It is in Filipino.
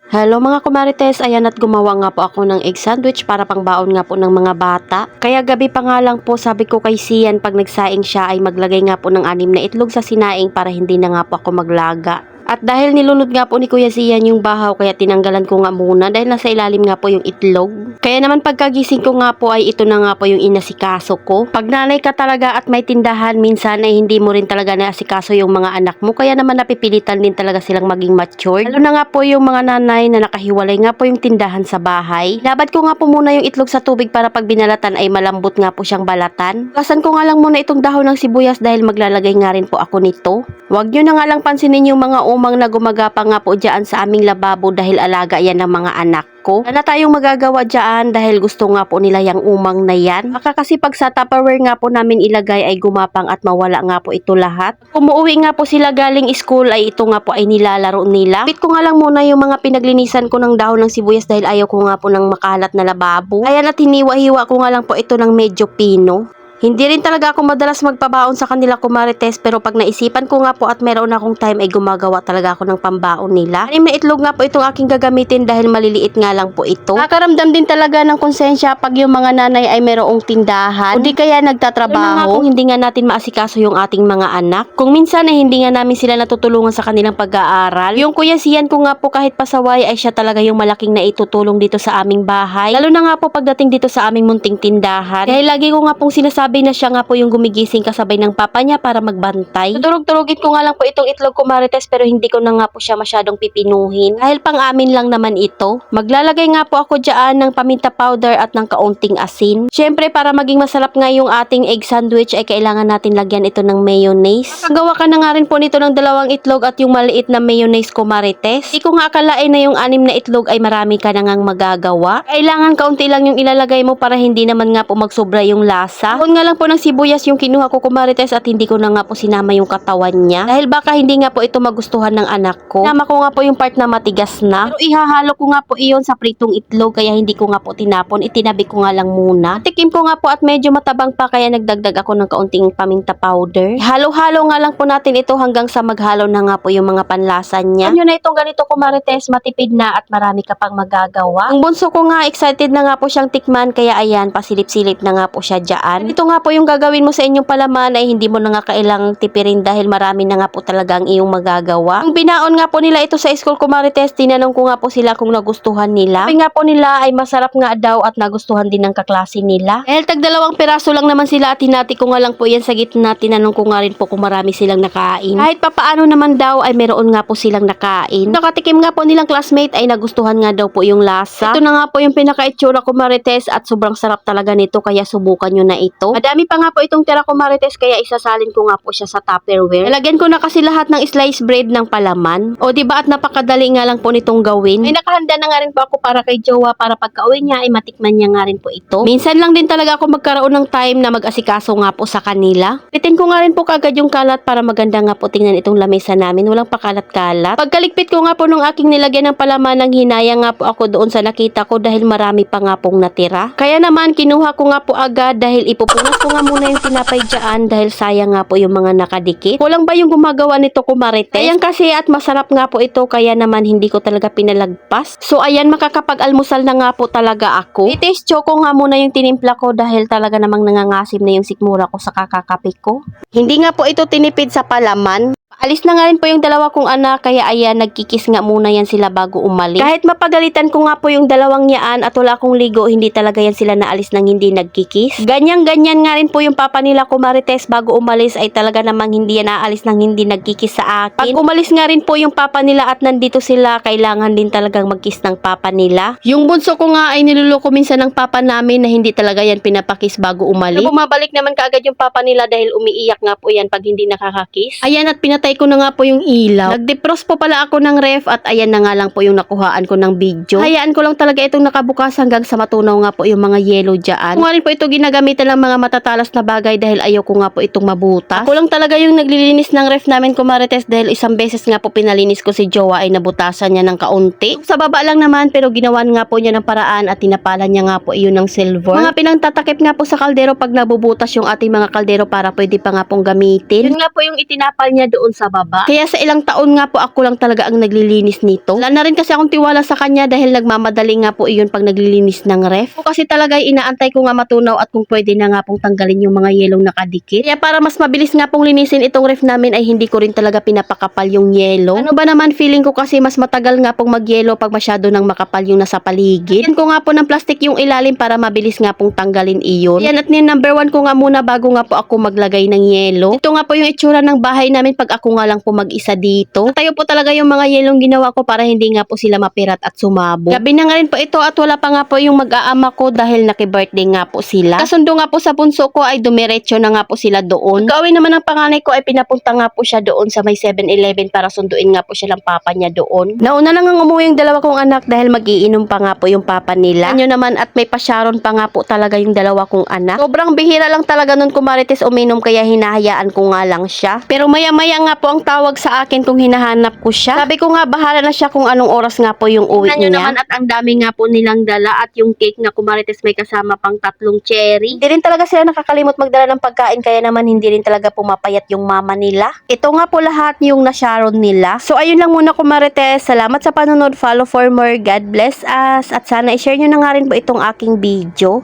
Hello mga kumarites, ayan at gumawa nga po ako ng egg sandwich para pangbaon nga po ng mga bata. Kaya gabi pa nga lang po sabi ko kay Sian pag nagsaing siya ay maglagay nga po ng 6 na itlog sa sinaing para hindi na nga po ako maglaga. At dahil nilunod nga po ni Kuya Sian yung bahaw kaya tinanggalan ko nga muna dahil nasa ilalim nga po yung itlog. Kaya naman pagkagising ko nga po ay ito na nga po yung inasikaso ko. Pag nanay ka talaga at may tindahan minsan ay hindi mo rin talaga naasikaso yung mga anak mo kaya naman napipilitan din talaga silang maging matured. Lalo na nga po yung mga nanay na nakahiwalay nga po yung tindahan sa bahay. Labad ko nga po muna yung itlog sa tubig para pag binalatan ay malambot nga po siyang balatan. Kasan ko nga lang muna itong dahon ng sibuyas dahil maglalagay nga rin po ako nito. Huwag nyo na nga lang pansinin yung mga umang na gumagapang nga po dyan sa aming lababo dahil alaga yan ng mga anak ko. Wala na tayong magagawa dyan dahil gusto nga po nila yung umang na yan. Baka kasi pag sa Tupperware nga po namin ilagay ay gumapang at mawala nga po ito lahat. Kung umuwi nga po sila galing school ay ito nga po ay nilalaro nila. Pit ko nga lang muna yung mga pinaglinisan ko ng dahon ng sibuyas dahil ayaw ko nga po ng makalat na lababo. Ayan at hiniwa-hiwa ko nga lang po ito ng medyo pino. Hindi rin talaga ako madalas magpabaon sa kanila kumarites pero pag naisipan ko nga po at meron akong time ay gumagawa talaga ako ng pambaon nila. 6 na itlog nga po itong aking gagamitin dahil maliliit nga lang po ito. Nakakaramdam din talaga ng konsensya pag yung mga nanay ay merong tindahan o di kaya nagtatrabaho. Kung hindi nga natin maasikaso yung ating mga anak. Kung minsan ay hindi nga namin sila natutulungan sa kanilang pag-aaral. Yung Kuya Sian ko nga po kahit pasaway ay siya talaga yung malaking naitutulong dito sa aming bahay. Lalo na nga po pagdating dito sa aming munting tindahan. Kaya lagi ko nga pong sinasabi na siya nga po yung gumigising kasabay ng papa niya para magbantay. Tudurog-turugin ko nga lang po itong itlog ko marites pero hindi ko na nga po siya masyadong pipinuhin. Dahil pang amin lang naman ito. Maglalagay nga po ako dyan ng paminta powder at ng kaunting asin. Syempre para maging masarap nga yung ating egg sandwich ay kailangan natin lagyan ito ng mayonnaise. Nakagawa ka na nga rin po nito ng 2 itlog at yung maliit na mayonnaise ko marites. Di ko nga akalain na yung 6 na itlog ay marami ka na ngang magagawa. Kailangan kaunti lang yung ilalagay mo para hindi naman nga po magsobra yung lasa. Nga lang po ng sibuyas yung kinuha ko kumarites at hindi ko na nga po sinama yung katawan niya dahil baka hindi nga po ito magustuhan ng anak ko. Sinama ko nga po yung part na matigas na pero ihahalo ko nga po iyon sa pritong itlog kaya hindi ko nga po tinapon, itinabi ko nga lang muna. Tikim ko nga po at medyo matabang pa kaya nagdagdag ako ng kaunting paminta powder. Halo-halo nga lang po natin ito hanggang sa maghalo na nga po yung mga panlasa niya. Yun na itong ganito kumarites, matipid na at marami ka pang magagawa. Ang bunso ko nga excited na nga po siyang tikman kaya ayan pasilip-silip na nga po siya dyan. Ito nga po yung gagawin mo sa inyong palaman ay hindi mo na nga kailang tipirin dahil marami na nga po talaga ang iyong magagawa. Ang binaon nga po nila ito sa school kumarites, tinanong ko nga po sila kung nagustuhan nila. Sabi nga po nila ay masarap nga daw at nagustuhan din ng kaklase nila. Dahil tag 2 piraso lang naman sila at hinati ko nga lang po yan sa gitna, tinanong ko nga rin po kung marami silang nakain. Kahit papaano naman daw ay meron nga po silang nakain. Nakatikim nga po nilang classmate ay nagustuhan nga daw po yung lasa. Ito na nga po yung pinaka-itsura kumarites at sobrang sarap talaga nito kaya subukan nyo na ito. Madami pa nga po itong tira ko marites kaya isasalin ko nga po siya sa Tupperware. Nalagyan ko na kasi lahat ng slice bread ng palaman. O diba at napakadali nga lang po nitong gawin. May nakahanda na nga rin po ako para kay Jowa para pagka-uwi niya ay matikman niya nga rin po ito. Minsan lang din talaga ako magkaroon ng time na mag-asikaso nga po sa kanila. Pitin ko nga rin po kagad yung kalat para maganda nga po tingnan itong lamesa namin. Walang pakalat-kalat. Pagkalikpit ko nga po nung aking nilagyan ng palaman ng hinaya nga po ako doon sa nakita ko dahil marami pa nga pong natira. Kaya naman kinuha ko nga po agad dahil ipupunas ko nga muna yung tinapay dyan dahil sayang nga po yung mga nakadikit. Kulang ba yung gumagawa nito kumarites? Sayang kasi at masarap nga po ito kaya naman hindi ko talaga pinalagpas. So ayan makakapag-almusal na nga po talaga ako. I-taste choco nga muna yung tinimpla ko dahil talaga namang nangangasim na yung sikmura ko sa kakakape ko. Hindi nga po ito tinipid sa palaman. Alis na nga rin po yung 2 kong anak kaya ayan nagkikis nga muna yan sila bago umalis. Kahit mapagalitan ko nga po yung 2 yaan at wala akong ligo, hindi talaga yan sila naalis nang hindi nagkikis. Ganyan-ganyan nga rin po yung papa nila kumarites bago umalis ay talaga namang hindi yan naalis nang hindi nagkikis sa akin. Pag umalis nga rin po yung papa nila at nandito sila, kailangan din talagang magkiss ng papa nila. Yung bunso ko nga ay niluloko minsan ng papa namin na hindi talaga yan pinapakis bago umalis. Pero bumabalik naman kaagad yung papa nila dahil umiiyak nga po yan pag hindi nakakakis. Ayan at pinatay ko na nga po yung ilaw. Nag-defrost po pala ako ng ref at ayan na nga lang po yung nakuhaan ko ng video. Hayaan ko lang talaga itong nakabukas hanggang sa matunaw nga po yung mga yellow dyan. Kung nga rin po ito ginagamitan ng mga matatalas na bagay dahil ayaw ko nga po itong mabutas. Ako lang talaga yung naglilinis ng ref namin kumarites dahil isang beses nga po pinalinis ko si Jowa ay nabutasan niya ng kaunti. Sa baba lang naman pero ginawan nga po niya ng paraan at tinapalan niya nga po iyon ng silver. Mga pinangtatakip nga po sa kaldero pag nabubutas yung ating mga kaldero para pwede pa nga pong gamitin. Yun nga po yung itinapal niya doon sa baba. Kaya sa ilang taon nga po ako lang talaga ang naglilinis nito. Wala na rin kasi akong tiwala sa kanya dahil nagmamadali nga po iyon pag naglilinis ng ref. Kasi talaga inaantay ko nga matunaw at kung pwede na nga pong tanggalin yung mga yelong nakadikit. Kaya para mas mabilis nga pong linisin itong ref namin ay hindi ko rin talaga pinapakapal yung yelo. Ano ba naman, feeling ko kasi mas matagal nga pong magyelo pag masyado nang makapal yung nasa paligid. Yan ko nga po ng plastic yung ilalim para mabilis nga pong tanggalin iyon. Yan, at number 1 ko nga muna bago nga po ako maglagay ng yelo. Ito nga po yung itsura ng bahay namin pag ako nga lang po mag-isa dito. Tayo po talaga yung mga yelong ginawa ko para hindi nga po sila mapirat at sumabog. Gabi na nga rin po ito at wala pa nga po yung mag-aama ko dahil naki-birthday nga po sila. Kasundo nga po sa bunso ko ay dumiretso na nga po sila doon. Pag-uwi naman ng panganay ko ay pinapunta nga po siya doon sa may 7-Eleven para sunduin nga po siya ng papa niya doon. Nauna lang ang umuwi yung dalawa kong anak dahil mag-iinom pa nga po yung papa nila. Ano naman, at may pasyaron pa nga po talaga yung dalawa kong anak. Sobrang bihira lang talaga nun kumarites uminom kaya hinahayaan ko nga lang siya. Pero maya-maya nga po ang tawag sa akin kung hinahanap ko siya. Sabi ko nga bahala na siya kung anong oras nga po yung uwi niya. Naman, at ang dami nga po nilang dala at yung cake na kumarites may kasama pang 3 cherry. Hindi rin talaga sila nakakalimot magdala ng pagkain kaya naman hindi rin talaga pumapayat yung mama nila. Ito nga po lahat yung nasyaron nila. So ayun lang muna kumarites. Salamat sa panonood. Follow for more. God bless us. At sana i-share nyo na nga rin po itong aking video.